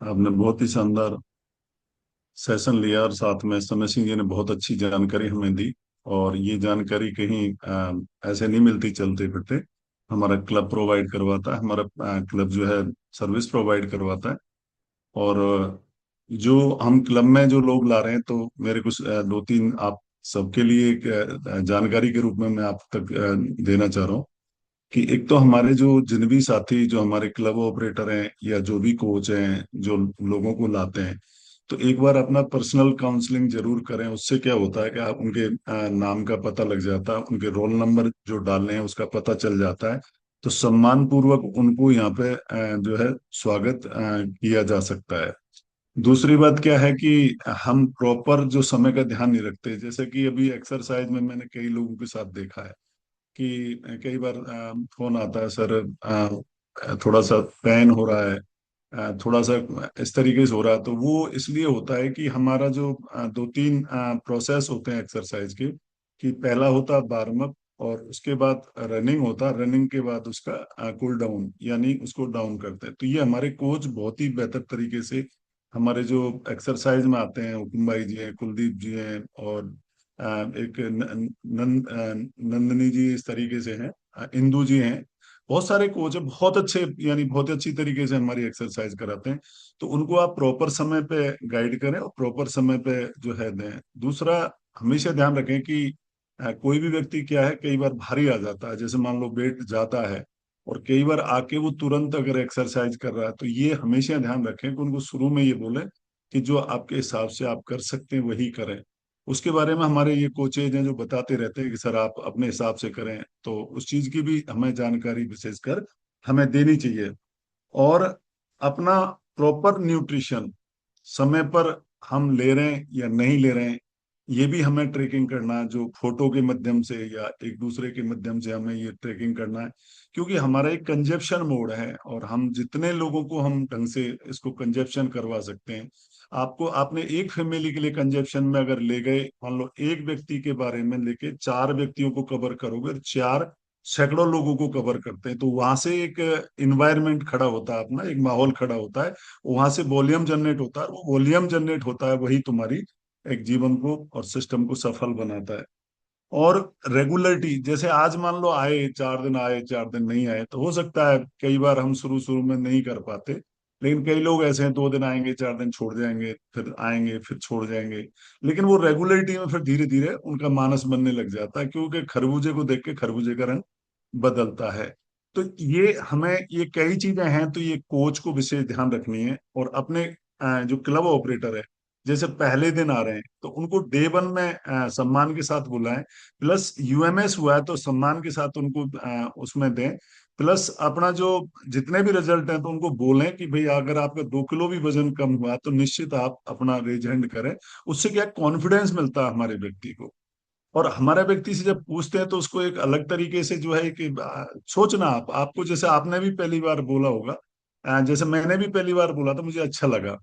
आपने बहुत ही शानदार सेशन लिया और साथ में समय सिंह जी ने बहुत अच्छी जानकारी हमें दी। और ये जानकारी कहीं ऐसे नहीं मिलती चलते फिरते। हमारा क्लब प्रोवाइड करवाता है, हमारा क्लब जो है सर्विस प्रोवाइड करवाता है। और जो हम क्लब में जो लोग ला रहे हैं, तो मेरे कुछ दो तीन आप सबके लिए एक जानकारी के रूप में मैं आप तक देना चाह रहा हूँ कि एक तो हमारे जो जिन भी साथी जो हमारे क्लब ऑपरेटर हैं या जो भी कोच हैं जो लोगों को लाते हैं, तो एक बार अपना पर्सनल काउंसलिंग जरूर करें। उससे क्या होता है कि आप उनके नाम का पता लग जाता है, उनके रोल नंबर जो डालने हैं उसका पता चल जाता है। तो सम्मान पूर्वक उनको यहाँ पे जो है स्वागत किया जा सकता है। दूसरी बात क्या है कि हम प्रॉपर जो समय का ध्यान नहीं रखते। जैसे कि अभी एक्सरसाइज में मैंने कई लोगों के साथ देखा है कि कई बार फोन आता है, सर थोड़ा सा पेन हो रहा है, थोड़ा सा इस तरीके से हो रहा है। तो वो इसलिए होता है कि हमारा जो दो तीन प्रोसेस होते हैं एक्सरसाइज के, कि पहला होता है वार्म अप, और उसके बाद रनिंग होता है, रनिंग के बाद उसका कूल डाउन यानी उसको डाउन करते हैं। तो ये हमारे कोच बहुत ही बेहतर तरीके से हमारे जो एक्सरसाइज में आते हैं, हुकुम भाई जी हैं, कुलदीप जी हैं, और एक नंदनी जी इस तरीके से हैं, इंदू जी हैं। बहुत सारे कोच हैं, बहुत अच्छे, यानी बहुत अच्छी तरीके से हमारी एक्सरसाइज कराते हैं। तो उनको आप प्रॉपर समय पे गाइड करें और प्रॉपर समय पे जो है दें। दूसरा, हमेशा ध्यान रखें कि कोई भी व्यक्ति क्या है, कई बार भारी आ जाता है, जैसे मान लो वेट जाता है, और कई बार आके वो तुरंत अगर एक्सरसाइज कर रहा है, तो ये हमेशा ध्यान रखें कि उनको शुरू में ये बोले कि जो आपके हिसाब से आप कर सकते हैं वही करें। उसके बारे में हमारे ये कोचेज हैं जो बताते रहते हैं कि सर आप अपने हिसाब से करें। तो उस चीज की भी हमें जानकारी विशेषकर हमें देनी चाहिए। और अपना प्रॉपर न्यूट्रिशन समय पर हम ले रहे हैं या नहीं ले रहे हैं, ये भी हमें ट्रैकिंग करना है, जो फोटो के माध्यम से या एक दूसरे के माध्यम से हमें ये ट्रैकिंग करना है। क्योंकि हमारा एक कंजप्शन मोड है, और हम जितने लोगों को हम ढंग से इसको कंजप्शन करवा सकते हैं। आपको आपने एक फैमिली के लिए कंजप्शन में अगर ले गए, मान लो एक व्यक्ति के बारे में लेके चार व्यक्तियों को कवर करोगे, चार सैकड़ों लोगों को कवर करते हैं, तो वहां से एक इन्वायरमेंट खड़ा होता है, अपना एक माहौल खड़ा होता है, वहां से वॉल्यूम जनरेट होता है। वो वॉल्यूम जनरेट होता है, वही तुम्हारी एक जीवन को और सिस्टम को सफल बनाता है। और रेगुलरिटी, जैसे आज मान लो आए 4 दिन, आए 4 दिन नहीं आए, तो हो सकता है कई बार हम शुरू शुरू में नहीं कर पाते। लेकिन कई लोग ऐसे हैं, 2 दिन आएंगे, 4 दिन छोड़ जाएंगे, फिर आएंगे, फिर छोड़ जाएंगे। लेकिन वो रेगुलरिटी में फिर धीरे धीरे उनका मानस बनने लग जाता है, क्योंकि खरबूजे को देख के खरबूजे का रंग बदलता है। तो ये हमें, ये कई चीजें हैं, तो ये कोच को विशेष ध्यान रखनी है। और अपने जो क्लब ऑपरेटर है, जैसे पहले दिन आ रहे हैं तो उनको डे 1 में सम्मान के साथ बुलाएं। प्लस यूएमएस हुआ है तो सम्मान के साथ उनको उसमें दें। प्लस अपना जो जितने भी रिजल्ट हैं तो उनको बोलें कि भाई अगर आपका 2 किलो भी वजन कम हुआ तो निश्चित आप अपना रेज हैंड करें। उससे क्या कॉन्फिडेंस मिलता है हमारे व्यक्ति को। और हमारे व्यक्ति से जब पूछते हैं तो उसको एक अलग तरीके से जो है कि सोचना, आपको जैसे आपने भी पहली बार बोला होगा, जैसे मैंने भी पहली बार बोला था, मुझे अच्छा लगा।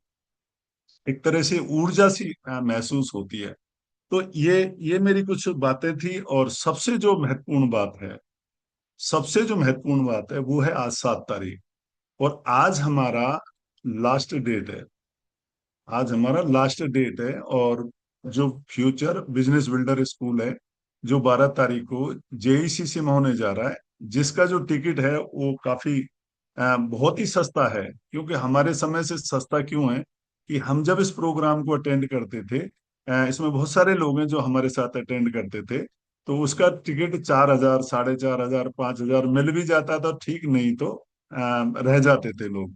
एक तरह से ऊर्जा सी महसूस होती है। तो ये मेरी कुछ बातें थी। और सबसे जो महत्वपूर्ण बात है वो है आज 7 तारीख, और आज हमारा लास्ट डेट है। और जो फ्यूचर बिजनेस बिल्डर स्कूल है, जो 12 तारीख को जेईसीसी में होने जा रहा है, जिसका जो टिकट है वो काफी बहुत ही सस्ता है। क्योंकि हमारे समय से सस्ता क्यों है कि हम जब इस प्रोग्राम को अटेंड करते थे, इसमें बहुत सारे लोग हैं जो हमारे साथ अटेंड करते थे, तो उसका टिकट 4,000, 4,500, 5,000 मिल भी जाता था, ठीक नहीं तो रह जाते थे लोग।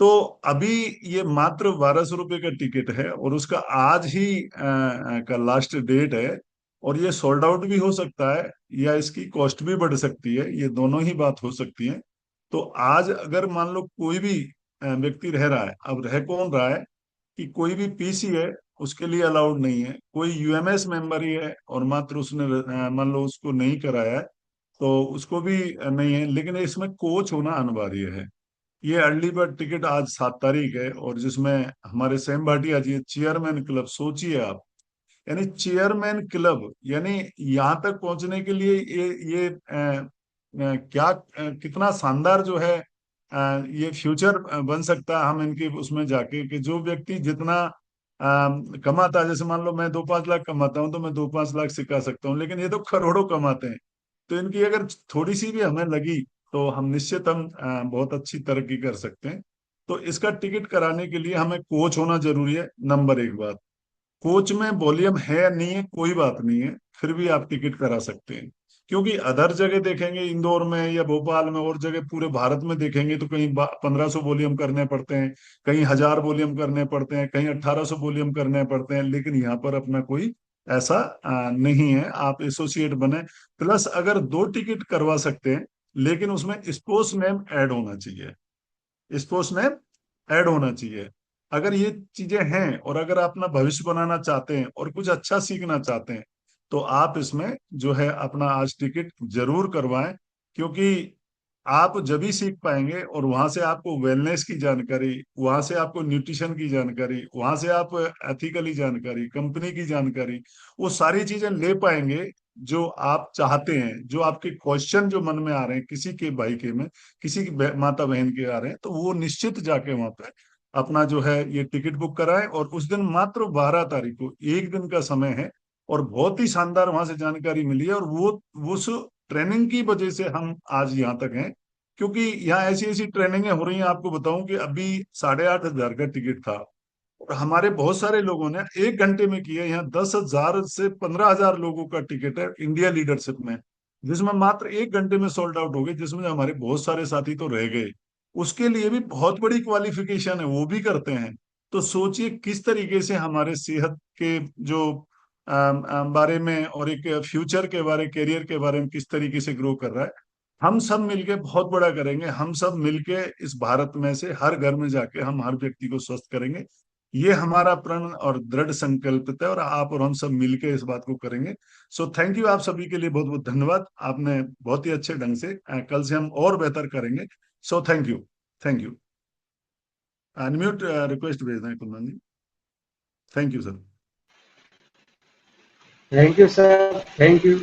तो अभी ये मात्र 1,200 रुपये का टिकट है, और उसका आज ही का लास्ट डेट है। और ये सोल्ड आउट भी हो सकता है, या इसकी कॉस्ट भी बढ़ सकती है, ये दोनों ही बात हो सकती है। तो आज अगर मान लो कोई भी व्यक्ति रह रहा है, अब रह कौन रहा है कि कोई भी पीसी है उसके लिए अलाउड नहीं है, कोई यूएमएस मेंबर ही है और मात्र उसने मान लो उसको नहीं कराया है, तो उसको भी नहीं है। लेकिन इसमें कोच होना अनिवार्य है। ये अर्ली बर्ड टिकट आज 7 तारीख है, और जिसमें हमारे सैम भाटिया जी चेयरमैन क्लब, सोचिए आप, यानी चेयरमैन क्लब, यानी यहाँ तक पहुंचने के लिए ये कितना शानदार जो है ये फ्यूचर बन सकता है हम इनके उसमें जाके, कि जो व्यक्ति जितना कमाता है, जैसे मान लो मैं 2-5 लाख कमाता हूँ तो मैं 2-5 लाख सिखा सकता हूँ, लेकिन ये तो करोड़ों कमाते हैं। तो इनकी अगर थोड़ी सी भी हमें लगी तो हम निश्चित बहुत अच्छी तरक्की कर सकते हैं। तो इसका टिकट कराने के लिए हमें कोच होना जरूरी है, नंबर 1 बात। कोच में वॉल्यूम है या नहीं है कोई बात नहीं है, फिर भी आप टिकट करा सकते हैं। क्योंकि अदर जगह देखेंगे, इंदौर में या भोपाल में और जगह पूरे भारत में देखेंगे, तो कहीं 1,500 वॉल्यूम करने पड़ते हैं, कहीं 1,000 वॉल्यूम करने पड़ते हैं, कहीं 1,800 वॉल्यूम करने पड़ते हैं। लेकिन यहाँ पर अपना कोई ऐसा नहीं है, आप एसोसिएट बने। प्लस अगर 2 टिकट करवा सकते हैं, लेकिन उसमें स्पोर्ट्स नेम ऐड होना चाहिए, स्पोर्ट्स नेम ऐड होना चाहिए। अगर ये चीजें हैं, और अगर आप अपना भविष्य बनाना चाहते हैं और कुछ अच्छा सीखना चाहते हैं, तो आप इसमें जो है अपना आज टिकट जरूर करवाएं। क्योंकि आप जब ही सीख पाएंगे, और वहां से आपको वेलनेस की जानकारी, वहां से आपको न्यूट्रिशन की जानकारी, वहां से आप एथिकली जानकारी, कंपनी की जानकारी, वो सारी चीजें ले पाएंगे जो आप चाहते हैं। जो आपके क्वेश्चन जो मन में आ रहे हैं, किसी के भाई के में, किसी की माता बहन के आ रहे हैं, तो वो निश्चित जाके वहां पे अपना जो है ये टिकट बुक कराएं। और उस दिन मात्र 12 तारीख को 1 दिन का समय है, और बहुत ही शानदार वहां से जानकारी मिली है। और वो उस ट्रेनिंग की वजह से हम आज यहाँ तक हैं। क्योंकि यहाँ ऐसी ऐसी ट्रेनिंगें हो रही हैं, आपको बताऊं कि अभी 8,500 का टिकट था, और हमारे बहुत सारे लोगों ने 1 घंटे में किया। यहाँ 10,000 से 15,000 लोगों का टिकट है इंडिया लीडरशिप में, जिसमें मात्र 1 घंटे में सोल्ड आउट हो गए, जिसमें हमारे बहुत सारे साथी तो रह गए। उसके लिए भी बहुत बड़ी क्वालिफिकेशन है, वो भी करते हैं। तो सोचिए किस तरीके से हमारे सेहत के जो बारे में, और एक फ्यूचर के बारे, करियर के बारे में किस तरीके से ग्रो कर रहा है। हम सब मिलके बहुत बड़ा करेंगे, हम सब मिलके इस भारत में से हर घर में जाके हम हर व्यक्ति को स्वस्थ करेंगे। ये हमारा प्रण और दृढ़ संकल्प है, और आप और हम सब मिलके इस बात को करेंगे। सो थैंक यू, आप सभी के लिए बहुत बहुत धन्यवाद। आपने बहुत ही अच्छे ढंग से, कल से हम और बेहतर करेंगे। So thank you, thank you. Unmute request भेज दें Kundan ji. Thank you sir. Thank you sir, thank you.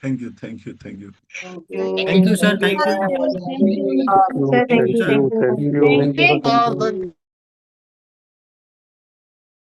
Thank you, thank you, thank you. Thank you sir, thank you. Thank you, thank you, thank you.